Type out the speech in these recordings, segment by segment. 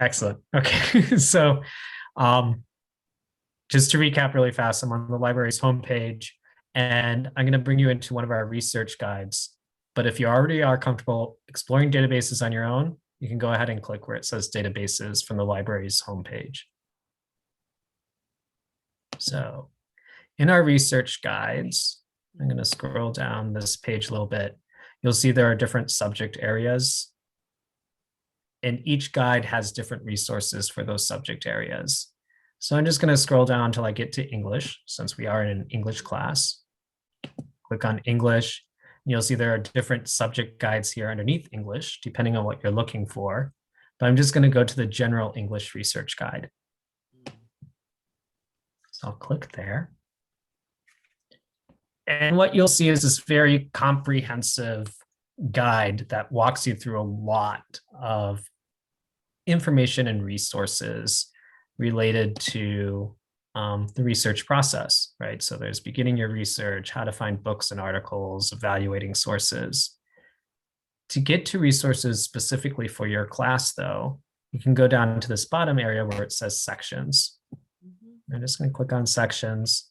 Excellent. Okay. So um, just to recap really fast, I'm on the library's homepage and I'm going to bring you into one of our research guides. But if you already are comfortable exploring databases on your own, you can go ahead and click where it says databases from the library's homepage. So in our research guides, I'm going to scroll down this page a little bit. You'll see there are different subject areas, and each guide has different resources for those subject areas. So I'm just going to scroll down until I get to English, since we are in an English class. Click on English. And you'll see there are different subject guides here underneath English, depending on what you're looking for. But I'm just going to go to the General English Research Guide. So I'll click there. And what you'll see is this very comprehensive guide that walks you through a lot of information and resources related to the research process, right? So there's beginning your research, how to find books and articles, evaluating sources. To get to resources specifically for your class, though, you can go down to this bottom area where it says sections. I'm just going to click on sections,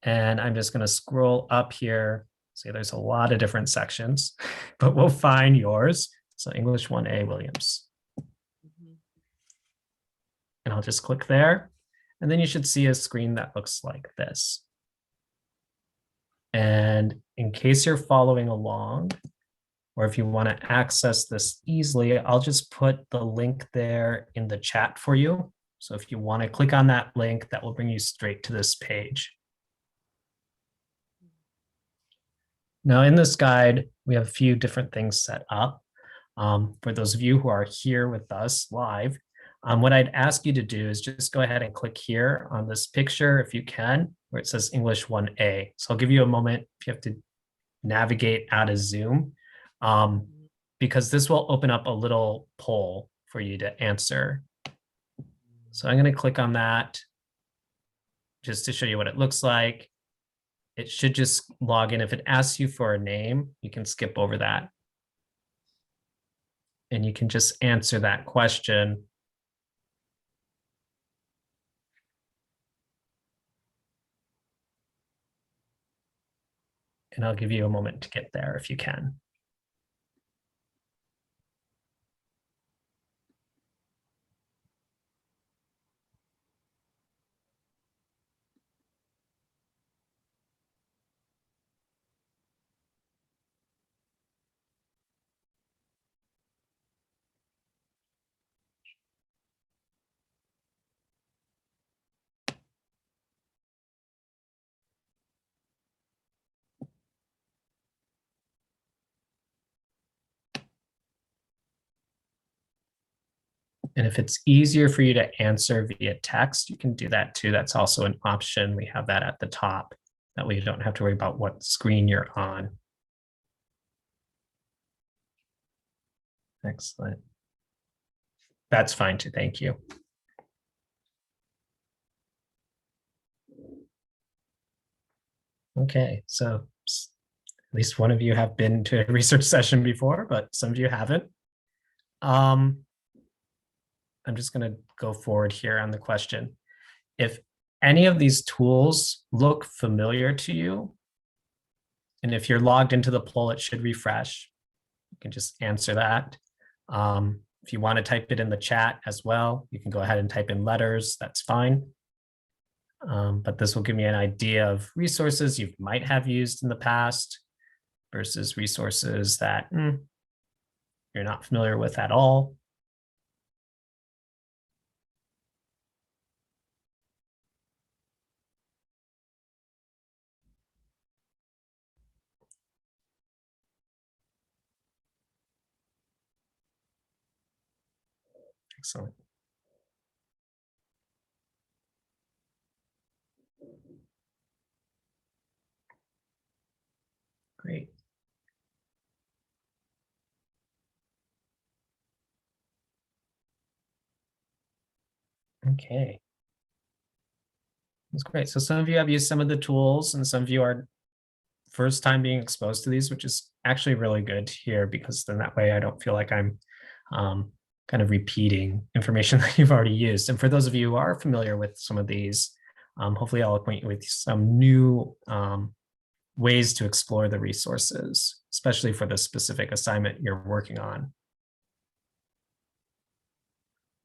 and I'm just going to scroll up here. See, there's a lot of different sections, but we'll find yours. So English 1A Williams. And I'll just click there. And then you should see a screen that looks like this. And in case you're following along, or if you want to access this easily, I'll just put the link there in the chat for you. So if you want to click on that link, that will bring you straight to this page. Now in this guide, we have a few different things set up. For those of you who are here with us live, what I'd ask you to do is just go ahead and click here on this picture if you can, where it says English 1A. So I'll give you a moment if you have to navigate out of Zoom, because this will open up a little poll for you to answer. So I'm going to click on that just to show you what it looks like. It should just log in. If it asks you for a name, you can skip over that. And you can just answer that question. And I'll give you a moment to get there if you can. And if it's easier for you to answer via text, you can do that too. That's also an option. We have that at the top. That way you don't have to worry about what screen you're on. Excellent. That's fine too, thank you. Okay, so at least one of you have been to a research session before, but some of you haven't. I'm just going to go forward here on the question. If any of these tools look familiar to you, and if you're logged into the poll, it should refresh. You can just answer that. If you want to type it in the chat as well, you can go ahead and type in letters. That's fine. But this will give me an idea of resources you might have used in the past versus resources that you're not familiar with at all. Excellent. Great. Okay. That's great. So some of you have used some of the tools and some of you are first time being exposed to these, which is actually really good here because then that way I don't feel like I'm kind of repeating information that you've already used. And for those of you who are familiar with some of these, hopefully I'll acquaint you with some new ways to explore the resources, especially for the specific assignment you're working on.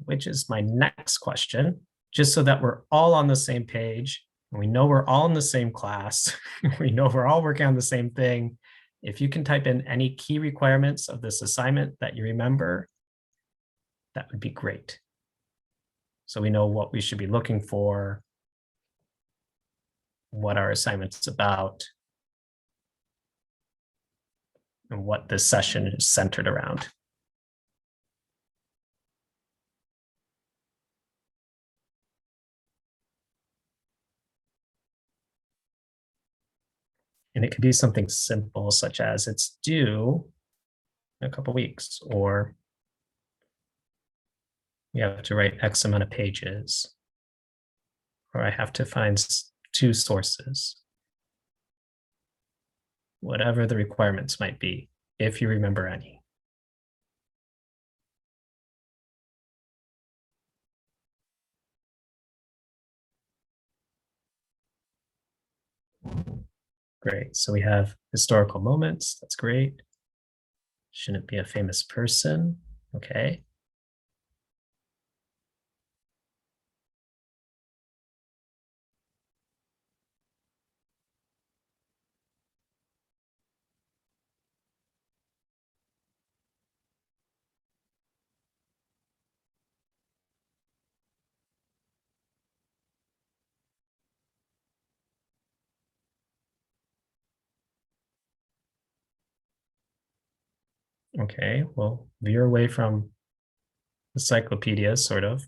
Which is my next question, just so that we're all on the same page, and we know we're all in the same class, we know we're all working on the same thing. If you can type in any key requirements of this assignment that you remember, that would be great. So we know what we should be looking for, what our assignment's about, and what this session is centered around. And it could be something simple, such as it's due in a couple weeks, or you have to write X amount of pages, or I have to find 2 sources. Whatever the requirements might be, if you remember any. Great, so we have historical moments, that's great. Shouldn't be a famous person, okay. Okay, well, veer away from encyclopedias, sort of.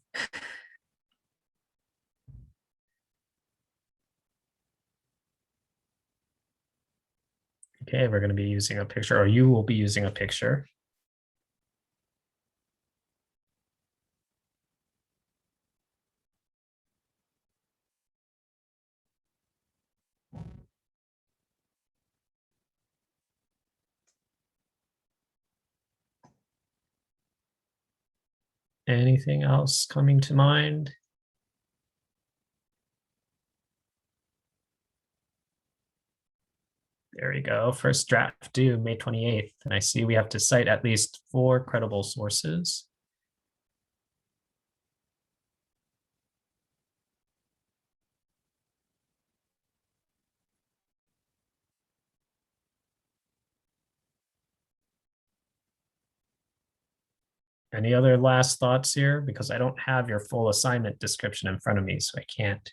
Okay, we're going to be using a picture, or you will be using a picture. Anything else coming to mind? There we go. First draft due May 28th. And I see we have to cite at least 4 credible sources. Any other last thoughts here? Because I don't have your full assignment description in front of me, so I can't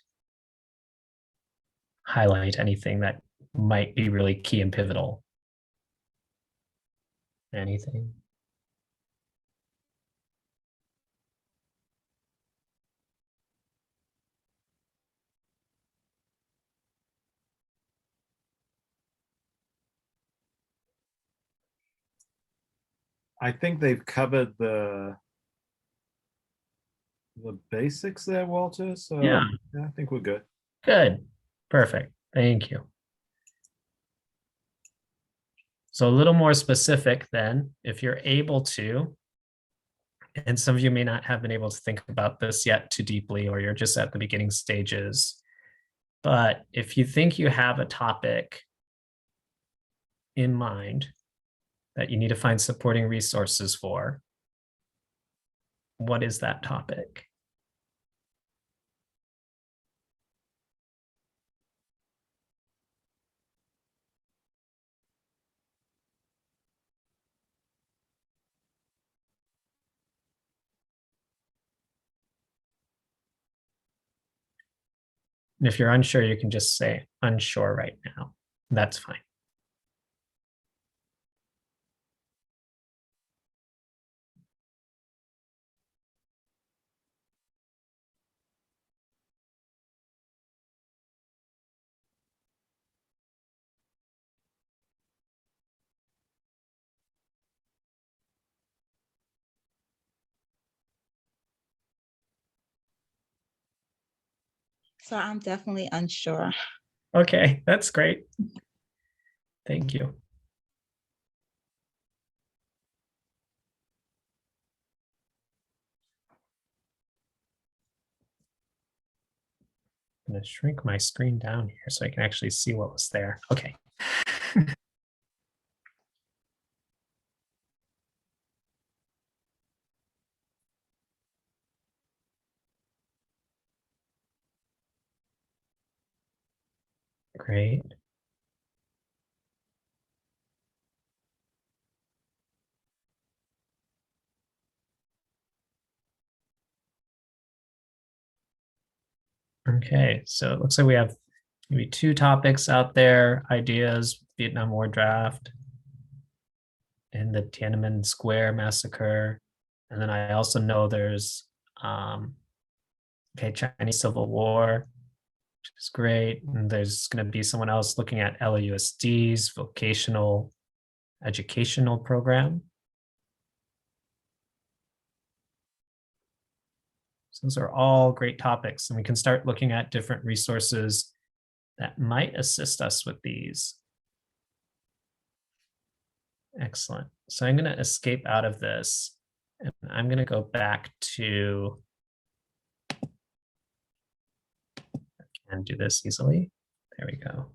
highlight anything that might be really key and pivotal. Anything? I think they've covered the basics there, Walter. So Yeah. I think we're good. Good. Perfect. Thank you. So a little more specific then, if you're able to, and some of you may not have been able to think about this yet too deeply, or you're just at the beginning stages, but if you think you have a topic in mind that you need to find supporting resources for, what is that topic? And if you're unsure, you can just say unsure right now. That's fine. So I'm definitely unsure. Okay, that's great. Thank you. I'm going to shrink my screen down here so I can actually see what was there. Okay. Great. Okay, so it looks like we have maybe 2 topics out there: ideas, Vietnam War draft, and the Tiananmen Square massacre. And then I also know there's Chinese Civil War, which is great. And there's going to be someone else looking at LAUSD's vocational educational program. So those are all great topics, and we can start looking at different resources that might assist us with these. Excellent. So I'm going to escape out of this, and I'm going to go back to, I can do this easily. There we go.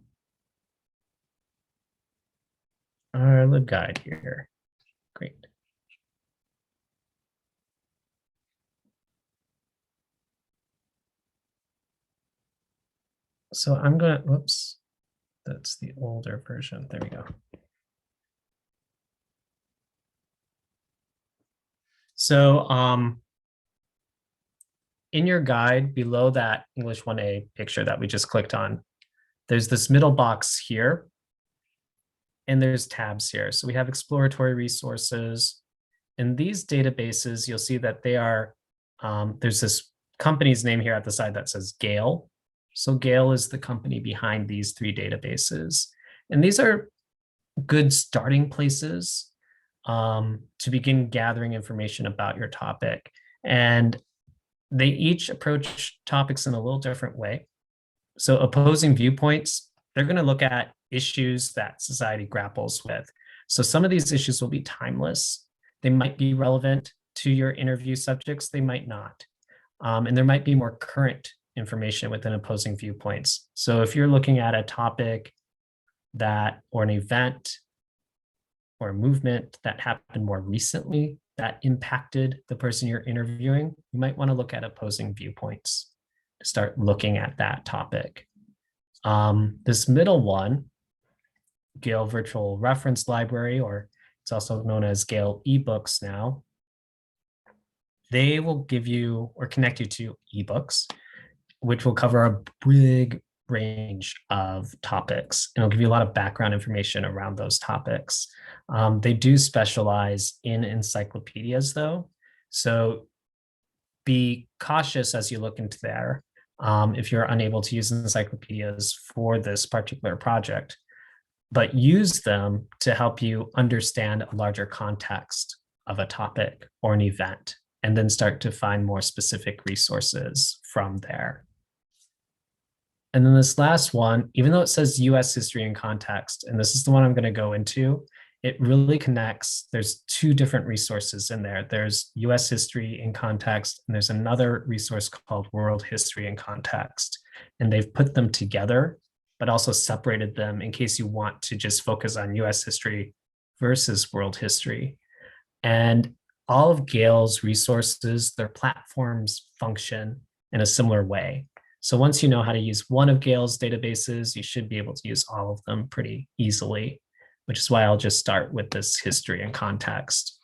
Our LibGuide here. Great. So I'm going to, whoops, that's the older version. There we go. So in your guide below that English 1A picture that we just clicked on, there's this middle box here, and there's tabs here. So we have exploratory resources. In these databases, you'll see that they are, there's this company's name here at the side that says Gale. So Gale is the company behind these 3 databases. And these are good starting places to begin gathering information about your topic. And they each approach topics in a little different way. So opposing viewpoints, they're going to look at issues that society grapples with. So some of these issues will be timeless. They might be relevant to your interview subjects, they might not. And there might be more current information within opposing viewpoints. So if you're looking at a topic that, or an event or a movement that happened more recently that impacted the person you're interviewing, you might want to look at opposing viewpoints to start looking at that topic. This middle one, Gale Virtual Reference Library, or it's also known as Gale eBooks now, they will give you or connect you to ebooks, which will cover a big range of topics. And it'll give you a lot of background information around those topics. They do specialize in encyclopedias though. So be cautious as you look into there if you're unable to use encyclopedias for this particular project, but use them to help you understand a larger context of a topic or an event, and then start to find more specific resources from there. And then this last one, even though it says US history and context, and this is the one I'm going to go into, it really connects. There's 2 different resources in there. There's US history in context, and there's another resource called world history in context. And they've put them together, but also separated them in case you want to just focus on US history versus world history. And all of Gale's resources, their platforms function in a similar way. So once you know how to use one of Gale's databases, you should be able to use all of them pretty easily, which is why I'll just start with this history and context,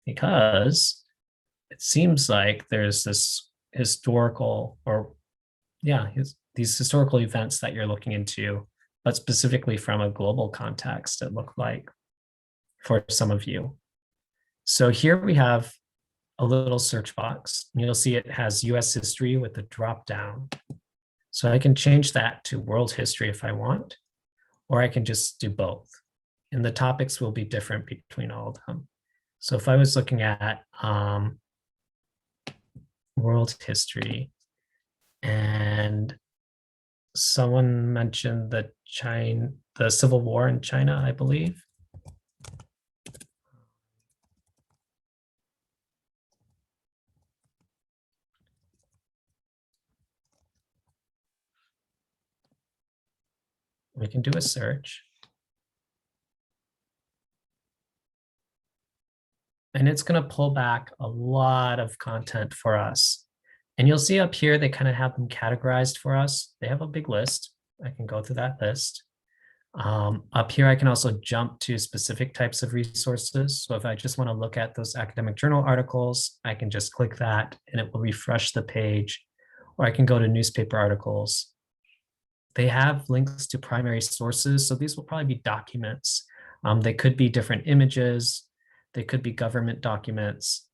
because it seems like there's this historical, or these historical events that you're looking into, but specifically from a global context, it looked like for some of you. So here we have a little search box, and you'll see it has US history with a drop down. So I can change that to world history if I want, or I can just do both. And the topics will be different between all of them. So if I was looking at world history, and someone mentioned the Civil War in China, I believe. We can do a search. And it's going to pull back a lot of content for us. And you'll see up here, they kind of have them categorized for us. They have a big list. I can go through that list. Up here, I can also jump to specific types of resources. So if I just want to look at those academic journal articles, I can just click that and it will refresh the page. Or I can go to newspaper articles. They have links to primary sources. So these will probably be documents. They could be different images. They could be government documents,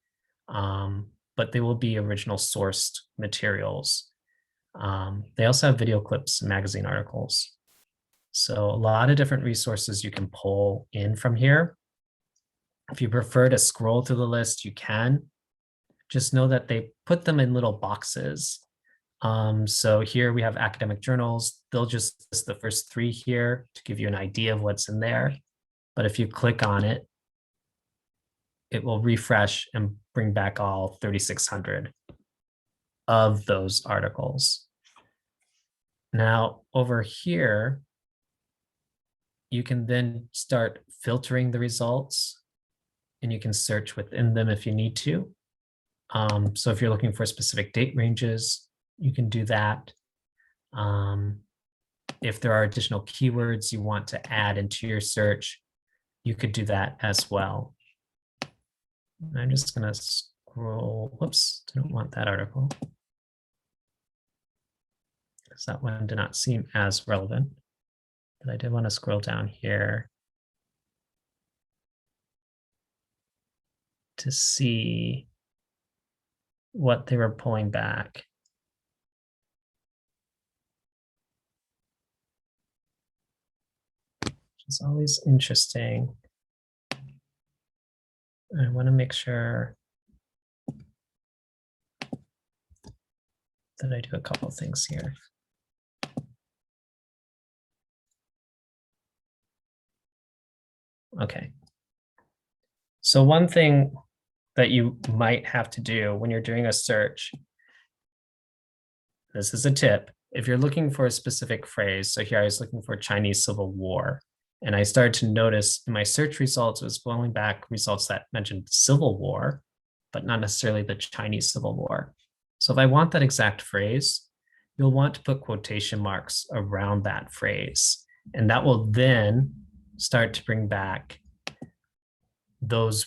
but they will be original sourced materials. They also have video clips and magazine articles. So a lot of different resources you can pull in from here. If you prefer to scroll through the list, you can. Just know that they put them in little boxes. So here we have academic journals. They'll just list the first 3 here to give you an idea of what's in there. But if you click on it, it will refresh and bring back all 3,600 of those articles. Now over here, you can then start filtering the results and you can search within them if you need to. So if you're looking for specific date ranges, you can do that. If there are additional keywords you want to add into your search, you could do that as well. I'm just going to scroll. Whoops, didn't want that article, because that one did not seem as relevant. But I did want to scroll down here to see what they were pulling back. Which is always interesting. I want to make sure that I do a couple of things here. Okay. So one thing that you might have to do when you're doing a search, this is a tip. If you're looking for a specific phrase, so here I was looking for Chinese Civil War, and I started to notice in my search results, it was pulling back results that mentioned Civil War, but not necessarily the Chinese Civil War. So if I want that exact phrase, you'll want to put quotation marks around that phrase, and that will then start to bring back those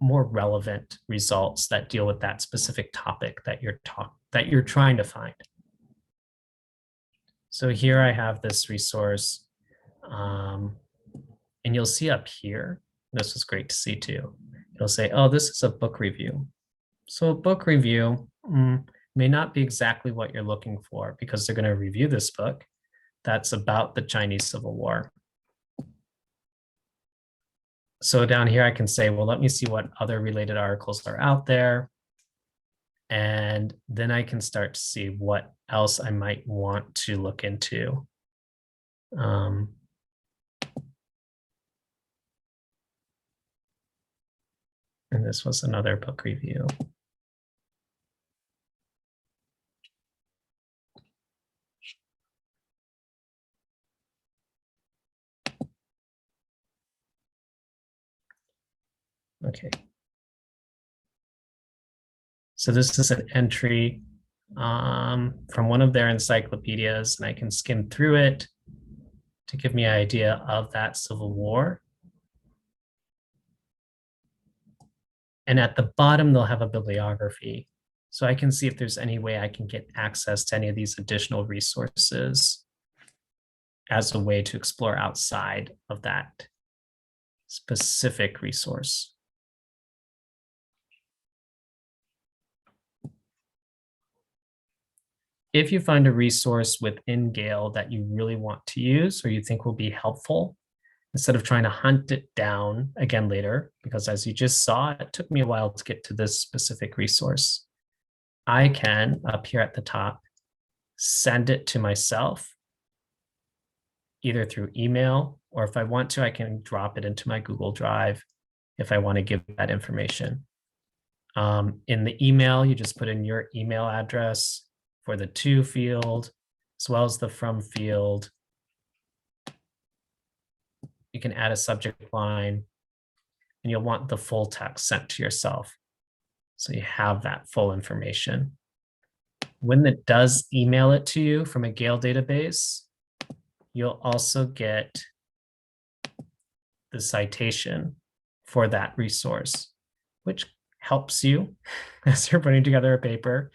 more relevant results that deal with that specific topic that you're trying to find. So here I have this resource, and you'll see up here, this was great to see too. It'll say, oh, this is a book review. So a book review may not be exactly what you're looking for, because they're going to review this book that's about the Chinese Civil War. So down here, I can say, well, let me see what other related articles are out there. And then I can start to see what else I might want to look into. And this was another book review. Okay. So this is an entry from one of their encyclopedias, and I can skim through it to give me an idea of that Civil War. And at the bottom, they'll have a bibliography. So I can see if there's any way I can get access to any of these additional resources as a way to explore outside of that specific resource. If you find a resource within Gale that you really want to use or you think will be helpful, instead of trying to hunt it down again later, because as you just saw, it took me a while to get to this specific resource, I can, up here at the top, send it to myself, either through email, or if I want to, I can drop it into my Google Drive if I want to give that information. In the email, you just put in your email address for the to field, as well as the from field. you can add a subject line, and you'll want the full text sent to yourself. So you have that full information. When it does email it to you from a Gale database, you'll also get the citation for that resource, which helps you as you're putting together a paper.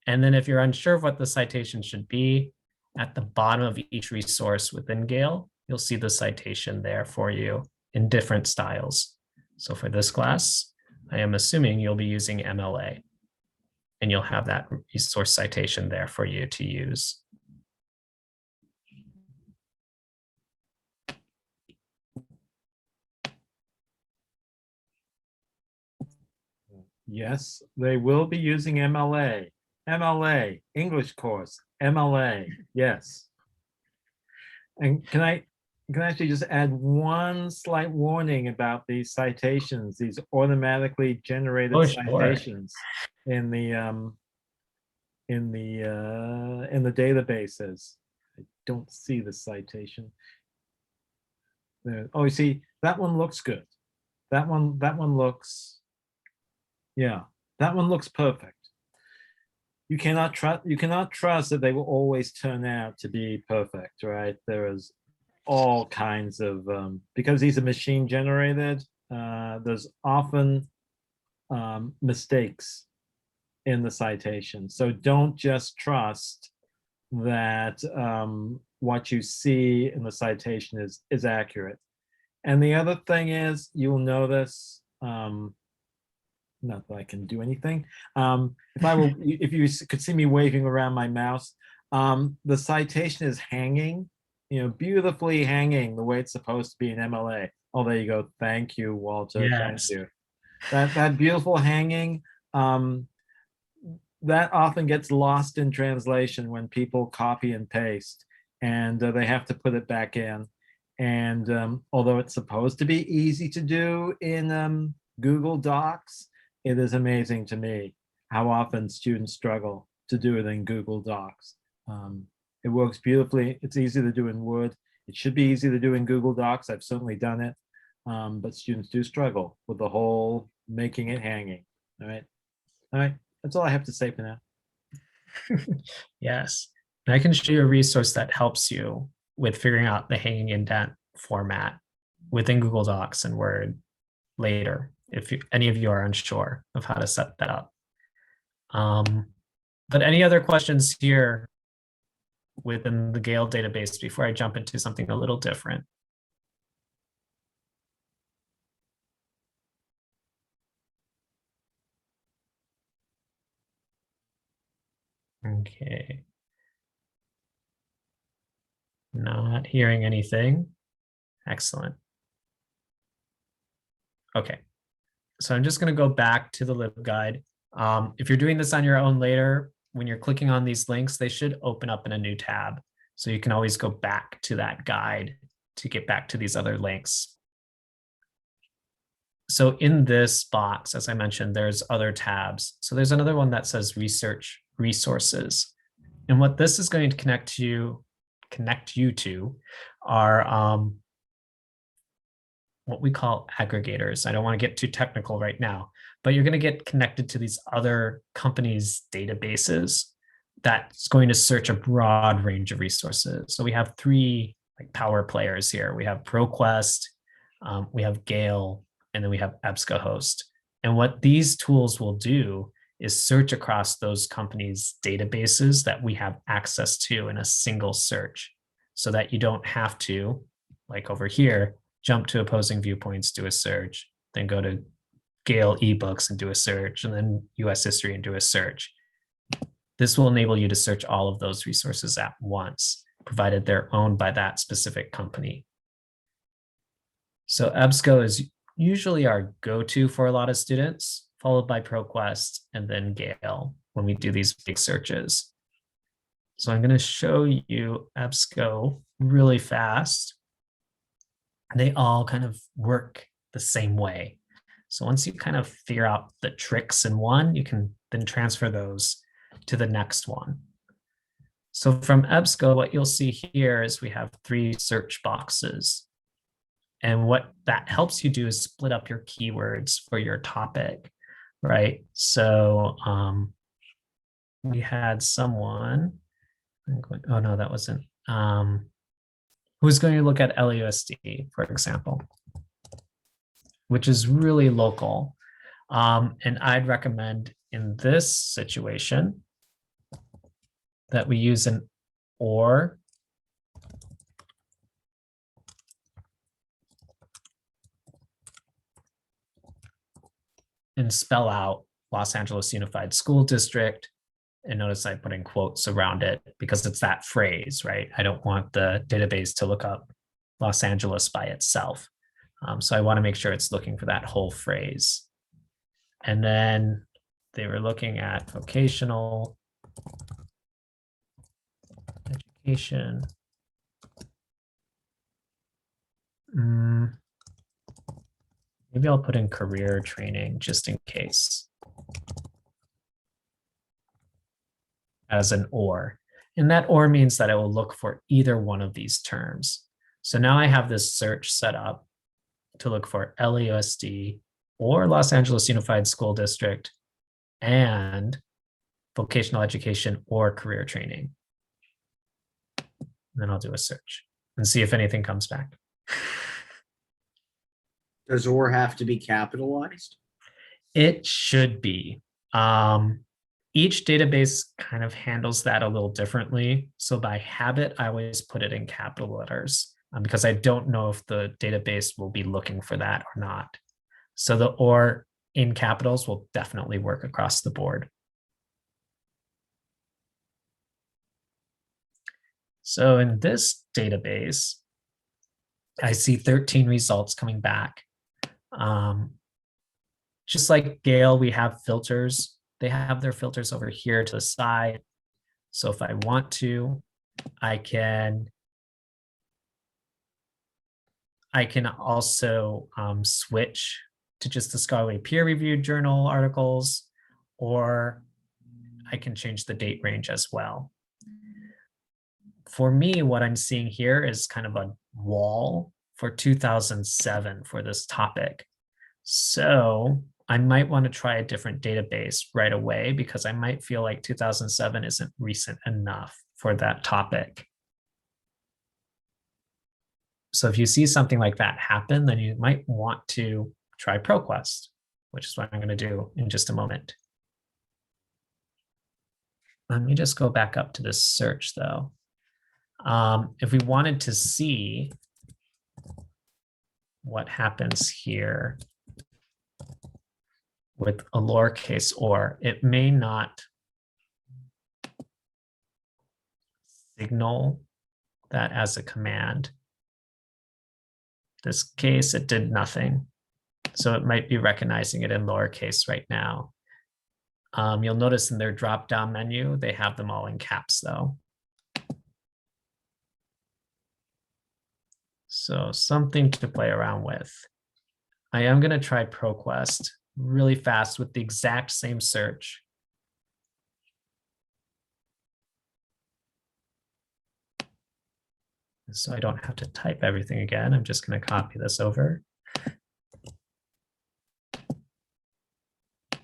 And then if you're unsure of what the citation should be, at the bottom of each resource within Gale, you'll see the citation there for you in different styles. So for this class, I am assuming you'll be using MLA, and you'll have that resource citation there for you to use. Yes, they will be using MLA. MLA, English course, MLA, yes. And can I actually just add one slight warning about these citations, these automatically generated Oh, sure. citations in the databases. I don't see the citation. There. Oh, you see, that one looks good. That one looks, yeah, that one looks perfect. You cannot trust that they will always turn out to be perfect, right? There is all kinds of because these are machine generated, there's often mistakes in the citation. So don't just trust that what you see in the citation is accurate. And the other thing is, you'll notice, not that I can do anything. If you could see me waving around my mouse, the citation is hanging, beautifully hanging the way it's supposed to be in MLA. Oh, there you go. Thank you, Walter. Yes. Thank you. That beautiful hanging, that often gets lost in translation when people copy and paste, and they have to put it back in. And although it's supposed to be easy to do in Google Docs, it is amazing to me how often students struggle to do it in Google Docs. It works beautifully. It's easy to do in Word. It should be easy to do in Google Docs. I've certainly done it, but students do struggle with the whole making it hanging. All right. That's all I have to say for now. Yes. And I can show you a resource that helps you with figuring out the hanging indent format within Google Docs and Word later, if any of you are unsure of how to set that up. But any other questions here within the Gale database before I jump into something a little different? Okay. Not hearing anything. Excellent. Okay. So I'm just going to go back to the LibGuide. If you're doing this on your own later, when you're clicking on these links, they should open up in a new tab. So you can always go back to that guide to get back to these other links. So in this box, as I mentioned, there's other tabs. So there's another one that says Research Resources. And what this is going to connect you to are what we call aggregators. I don't want to get too technical right now, but you're going to get connected to these other companies' databases that's going to search a broad range of resources. So we have three power players here. We have ProQuest, we have Gale, and then we have EBSCOhost. And what these tools will do is search across those companies' databases that we have access to in a single search, so that you don't have to, like over here, jump to opposing viewpoints, do a search, then go to Gale ebooks and do a search, and then US history and do a search. This will enable you to search all of those resources at once, provided they're owned by that specific company. So EBSCO is usually our go-to for a lot of students, followed by ProQuest and then Gale when we do these big searches. So I'm going to show you EBSCO really fast. They all kind of work the same way. So once you kind of figure out the tricks in one, you can then transfer those to the next one. So from EBSCO, what you'll see here is we have three search boxes. And what that helps you do is split up your keywords for your topic, right? So we had someone, oh no, that wasn't, who's going to look at LUSD, for example, which is really local. And I'd recommend in this situation that we use an or and spell out Los Angeles Unified School District. And notice I put in quotes around it because it's that phrase, right? I don't want the database to look up Los Angeles by itself. So I want to make sure it's looking for that whole phrase. And then they were looking at vocational education. Maybe I'll put in career training just in case as an or. And that or means that it will look for either one of these terms. So now I have this search set up to look for LAUSD or Los Angeles Unified School District and vocational education or career training. And then I'll do a search and see if anything comes back. Does or have to be capitalized? It should be. Each database kind of handles that a little differently. So by habit, I always put it in capital letters because I don't know if the database will be looking for that or not. So the or in capitals will definitely work across the board. So in this database, I see 13 results coming back. Just like Gale, we have filters. They have their filters over here to the side. So if I want to, I can also switch to just the scholarly peer-reviewed journal articles, or I can change the date range as well. For me, what I'm seeing here is kind of a wall for 2007 for this topic. So I might want to try a different database right away because I might feel like 2007 isn't recent enough for that topic. So if you see something like that happen, then you might want to try ProQuest, which is what I'm going to do in just a moment. Let me just go back up to this search though. If we wanted to see what happens here with a lowercase or, it may not signal that as a command. This case, it did nothing. So it might be recognizing it in lowercase right now. You'll notice in their drop-down menu, they have them all in caps though. So something to play around with. I am going to try ProQuest really fast with the exact same search. So I don't have to type everything again. I'm just going to copy this over.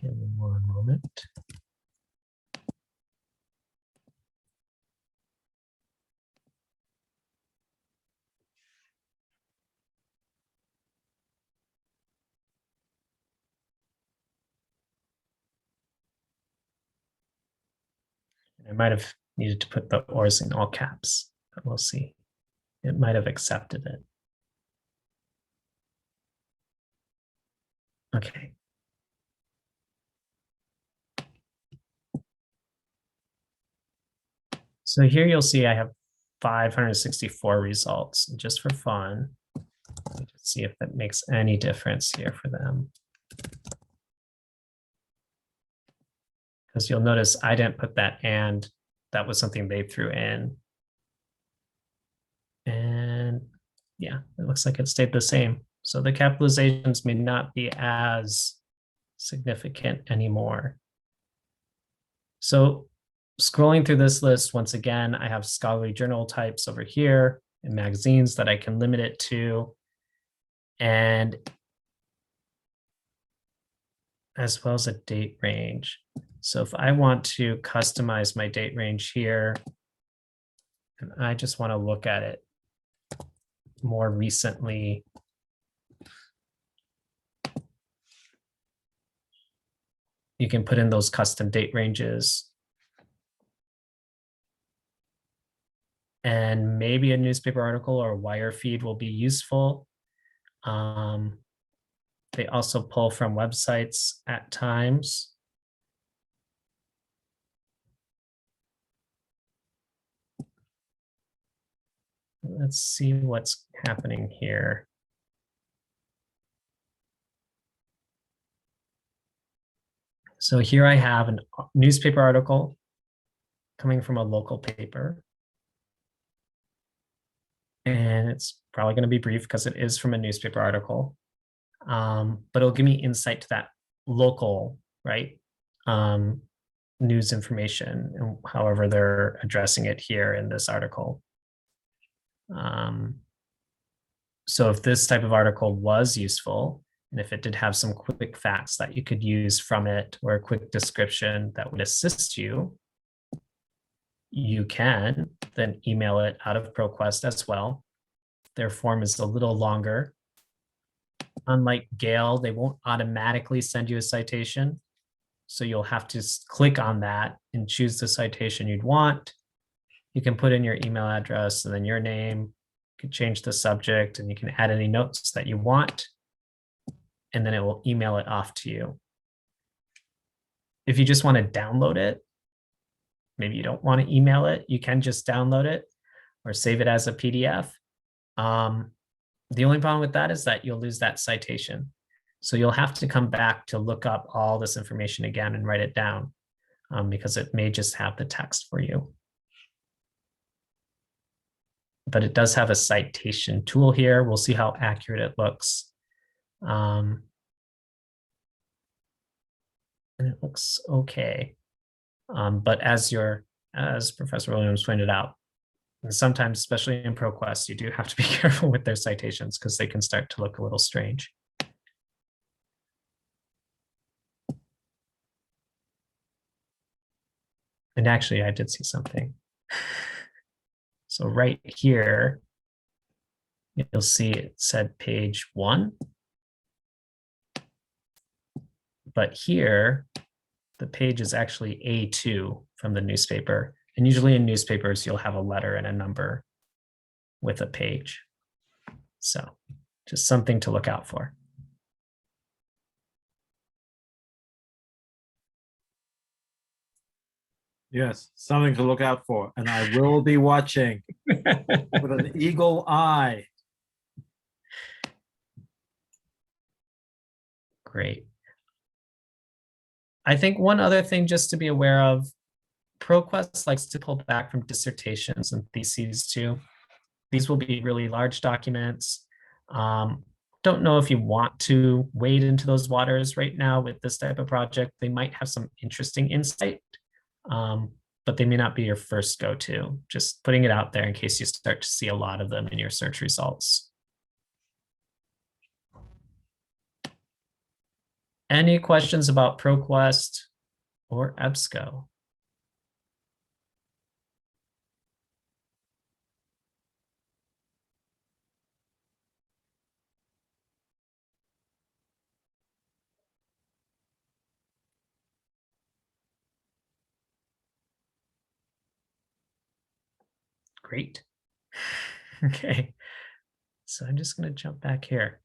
Give me 1 moment. I might have needed to put the ors in all caps, but we'll see. It might have accepted it. Okay. So here you'll see I have 564 results. And just for fun, let's see if that makes any difference here for them. Because you'll notice I didn't put that and, that was something they threw in. And yeah, it looks like it stayed the same. So the capitalizations may not be as significant anymore. So scrolling through this list, once again, I have scholarly journal types over here and magazines that I can limit it to. and as well as a date range. So if I want to customize my date range here, and I just want to look at it more recently, you can put in those custom date ranges. And maybe a newspaper article or wire feed will be useful. They also pull from websites at times. Let's see what's happening here. So here I have a newspaper article coming from a local paper. And it's probably going to be brief because it is from a newspaper article. But it'll give me insight to that local, right, news information, and however they're addressing it here in this article. So if this type of article was useful, and if it did have some quick facts that you could use from it, or a quick description that would assist you, you can then email it out of ProQuest as well. Their form is a little longer. Unlike Gale, they won't automatically send you a citation. So you'll have to click on that and choose the citation you'd want. You can put in your email address and then your name. You can change the subject and you can add any notes that you want. And then it will email it off to you. If you just want to download it, maybe you don't want to email it, you can just download it or save it as a PDF. The only problem with that is that you'll lose that citation. So you'll have to come back to look up all this information again and write it down, because it may just have the text for you. But it does have a citation tool here. We'll see how accurate it looks. And it looks okay. But as Professor Williams pointed out, and sometimes, especially in ProQuest, you do have to be careful with their citations because they can start to look a little strange. And actually, I did see something. So right here, you'll see it said page 1. But here, the page is actually A2 from the newspaper. And usually in newspapers, you'll have a letter and a number with a page. So just something to look out for. Yes, something to look out for. And I will be watching with an eagle eye. Great. I think one other thing just to be aware of, ProQuest likes to pull back from dissertations and theses too. These will be really large documents. Don't know if you want to wade into those waters right now with this type of project. They might have some interesting insight, but they may not be your first go-to. Just putting it out there in case you start to see a lot of them in your search results. Any questions about ProQuest or EBSCO? Great. Okay. So I'm just going to jump back here.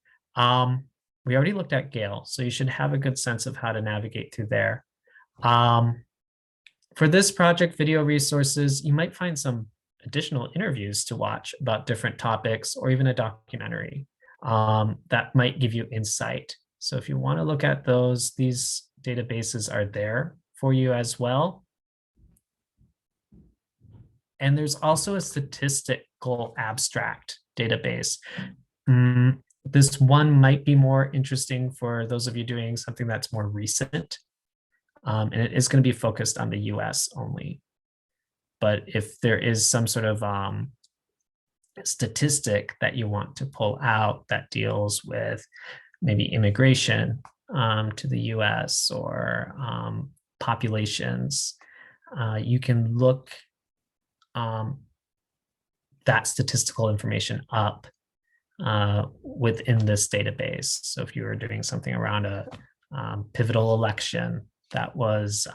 We already looked at Gale, so you should have a good sense of how to navigate through there. For this project, video resources, you might find some additional interviews to watch about different topics, or even a documentary that might give you insight. So if you want to look at those, these databases are there for you as well. And there's also a statistical abstract database. This one might be more interesting for those of you doing something that's more recent. And it is going to be focused on the US only. But if there is some sort of statistic that you want to pull out that deals with maybe immigration to the US or populations, you can look that statistical information up within this database. So if you were doing something around a pivotal election that was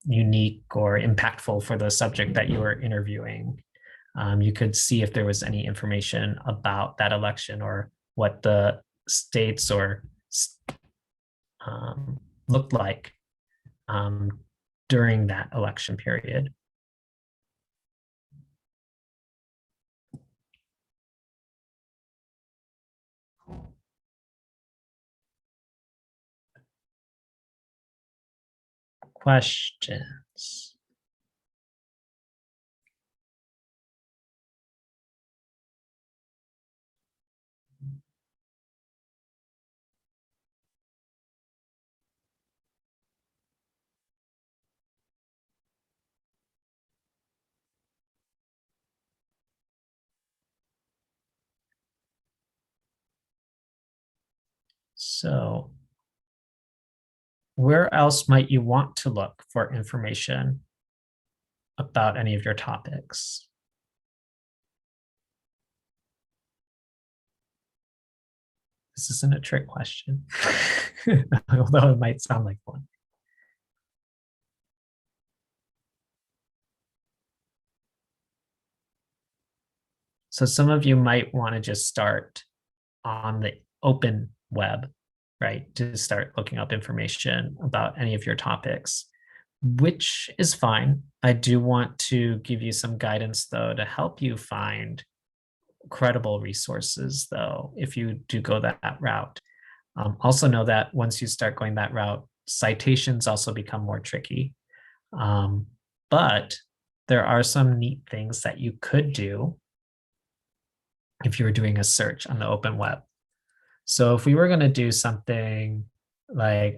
unique or impactful for the subject that you were interviewing, you could see if there was any information about that election or what the states or looked like during that election period. Questions? So where else might you want to look for information about any of your topics? This isn't a trick question, although it might sound like one. So some of you might want to just start on the open web, right? To start looking up information about any of your topics, which is fine. I do want to give you some guidance though, to help you find credible resources though, if you do go that route. Also know that once you start going that route, citations also become more tricky. But there are some neat things that you could do if you were doing a search on the open web. So if we were going to do something like,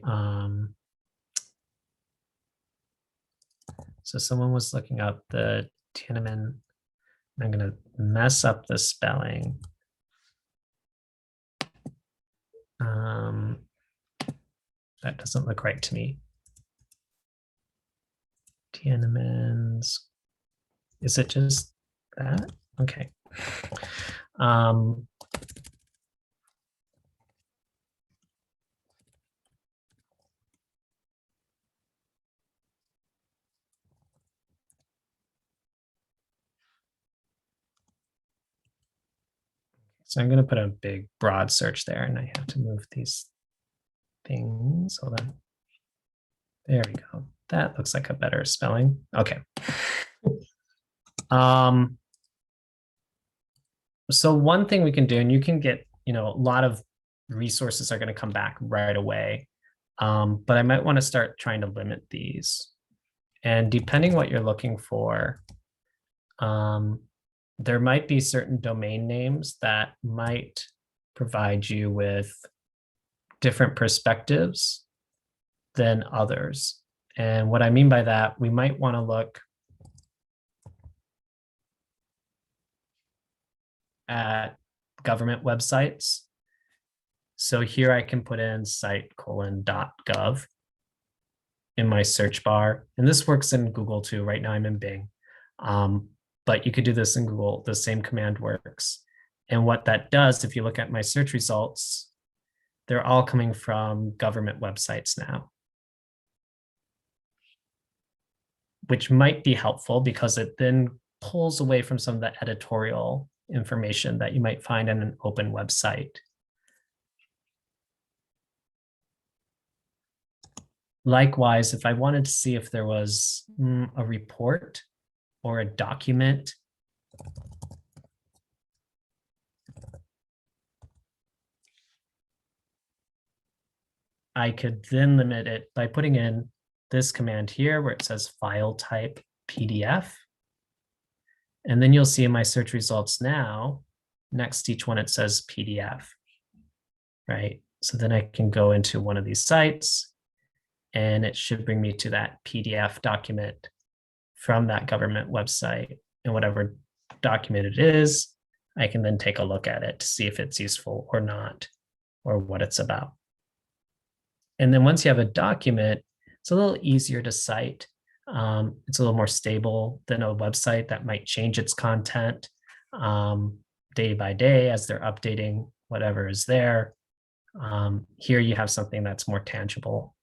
so someone was looking up the Tiananmen, I'm going to mess up the spelling. That doesn't look right to me. Tiananmen's, is it just that? Okay. So I'm going to put a big broad search there, and I have to move these things. Hold on. There we go. That looks like a better spelling. Okay. So one thing we can do, and you can get, a lot of resources are going to come back right away. But I might want to start trying to limit these. And depending what you're looking for, there might be certain domain names that might provide you with different perspectives than others. And what I mean by that, we might want to look at government websites. So here I can put in site:.gov in my search bar. And this works in Google too. Right now I'm in Bing. But you could do this in Google. The same command works. And what that does, if you look at my search results, they're all coming from government websites now, which might be helpful because it then pulls away from some of the editorial information that you might find in an open website. Likewise, if I wanted to see if there was a report or a document, I could then limit it by putting in this command here where it says file type PDF. And then you'll see in my search results now, next to each one, it says PDF, right? So then I can go into one of these sites and it should bring me to that PDF document from that government website. And whatever document it is, I can then take a look at it to see if it's useful or not, or what it's about. And then once you have a document, it's a little easier to cite. It's a little more stable than a website that might change its content day by day as they're updating whatever is there. Here you have something that's more tangible.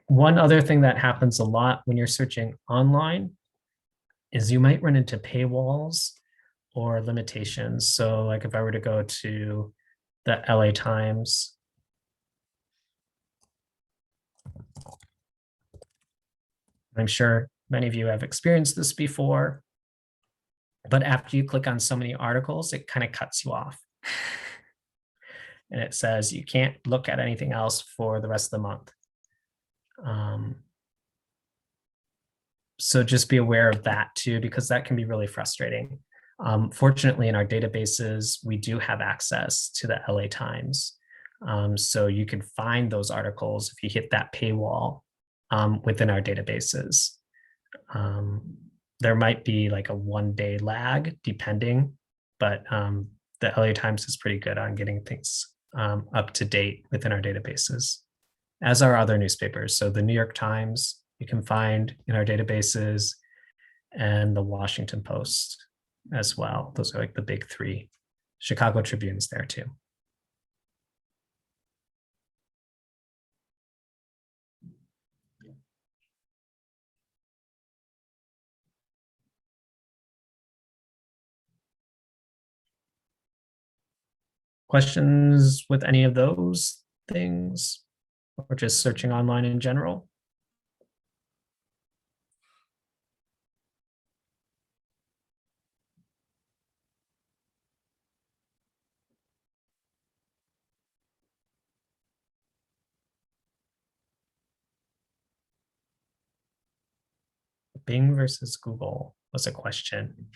One other thing that happens a lot when you're searching online is you might run into paywalls or limitations. So like if I were to go to the LA Times, I'm sure many of you have experienced this before, but after you click on so many articles, it kind of cuts you off. And it says you can't look at anything else for the rest of the month. So just be aware of that too, because that can be really frustrating. Fortunately, in our databases, we do have access to the LA Times. So you can find those articles if you hit that paywall within our databases. There might be like a 1-day lag depending, but the LA Times is pretty good on getting things up to date within our databases, as are other newspapers. So the New York Times, you can find in our databases, and the Washington Post as well. Those are like the big three. Chicago Tribune's there too. Questions with any of those things, or just searching online in general? Bing versus Google was a question.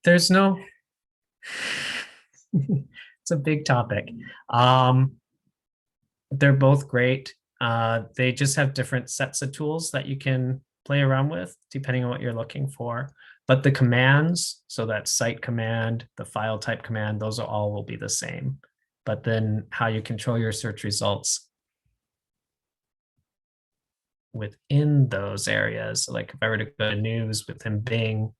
There's no, it's a big topic. They're both great. They just have different sets of tools that you can play around with depending on what you're looking for. But the commands, so that cite command, the file type command, those all will be the same. But then how you control your search results within those areas. So like if I were to go to news within Bing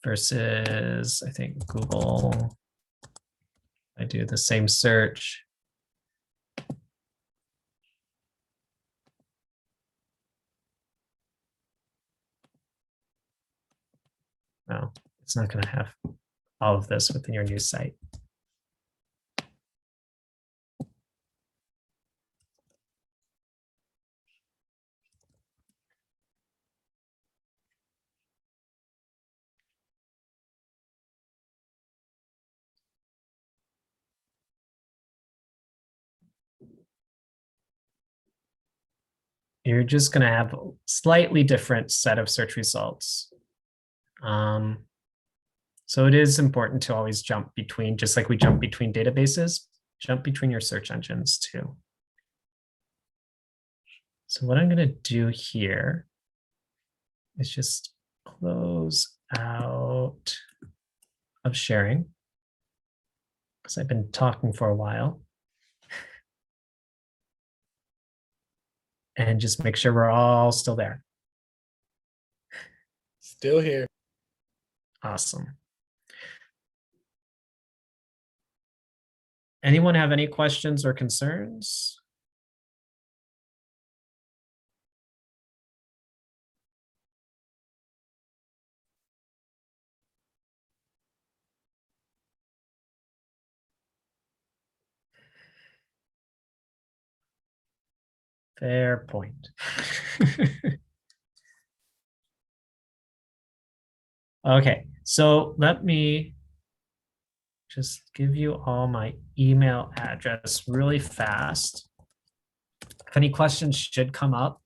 versus, I think, Google, I do the same search. No, it's not going to have all of this within your news site. You're just going to have a slightly different set of search results. So it is important to always jump between, just like we jump between databases, jump between your search engines too. So what I'm going to do here is just close out of sharing, because I've been talking for a while. And just make sure we're all still there. Still here. Awesome. Anyone have any questions or concerns? Fair point. Okay, so let me just give you all my email address really fast. If any questions should come up,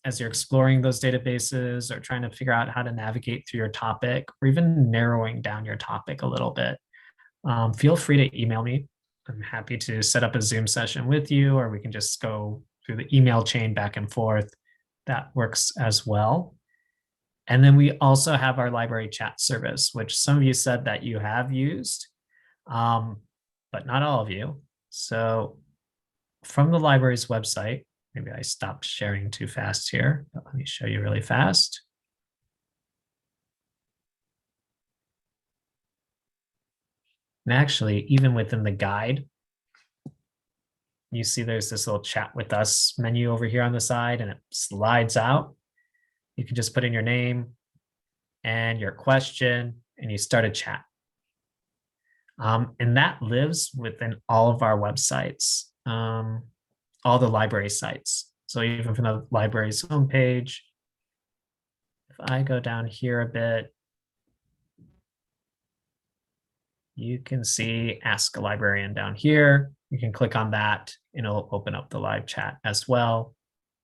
as you're exploring those databases or trying to figure out how to navigate through your topic, or even narrowing down your topic a little bit, feel free to email me. I'm happy to set up a Zoom session with you, or we can just go through the email chain back and forth. That works as well. And then we also have our library chat service, which some of you said that you have used, but not all of you. So from the library's website, maybe I stopped sharing too fast here, but let me show you really fast. And actually, even within the guide, you see there's this little chat with us menu over here on the side, and it slides out. You can just put in your name and your question, and you start a chat. And that lives within all of our websites, all the library sites. So even from the library's homepage, if I go down here a bit, you can see Ask a Librarian down here. You can click on that and it'll open up the live chat as well.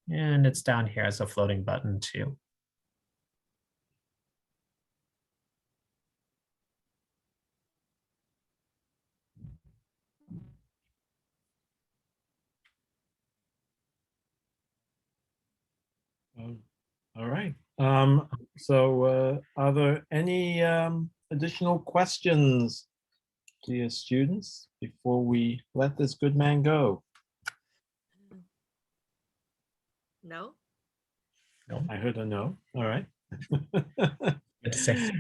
And it's down here as a floating button too. All right. So are there any additional questions, dear students, before we let this good man go? No? No, I heard a no. All right. good to say.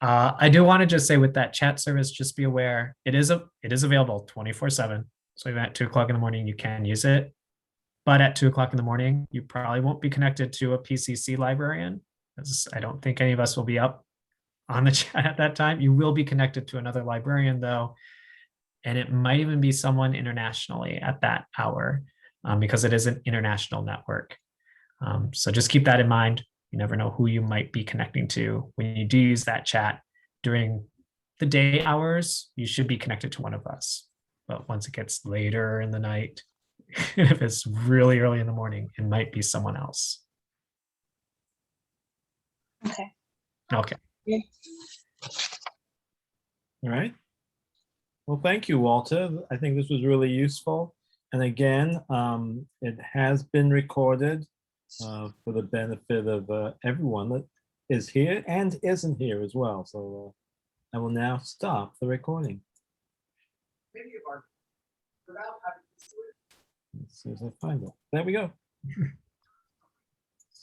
I do want to just say with that chat service, just be aware it is available 24/7. So even at 2 o'clock in the morning, you can use it. But at 2 o'clock in the morning, you probably won't be connected to a PCC librarian, because I don't think any of us will be up on the chat at that time. You will be connected to another librarian though, and it might even be someone internationally at that hour, because it is an international network. So just keep that in mind. You never know who you might be connecting to. When you do use that chat during the day hours, you should be connected to one of us. But once it gets later in the night, if it's really early in the morning, it might be someone else. Okay. Okay. Yeah. All right. Well, thank you, Walter. I think this was really useful. And again, it has been recorded for the benefit of everyone that is here and isn't here as well. So I will now stop the recording. Let's see if I find it. There we go.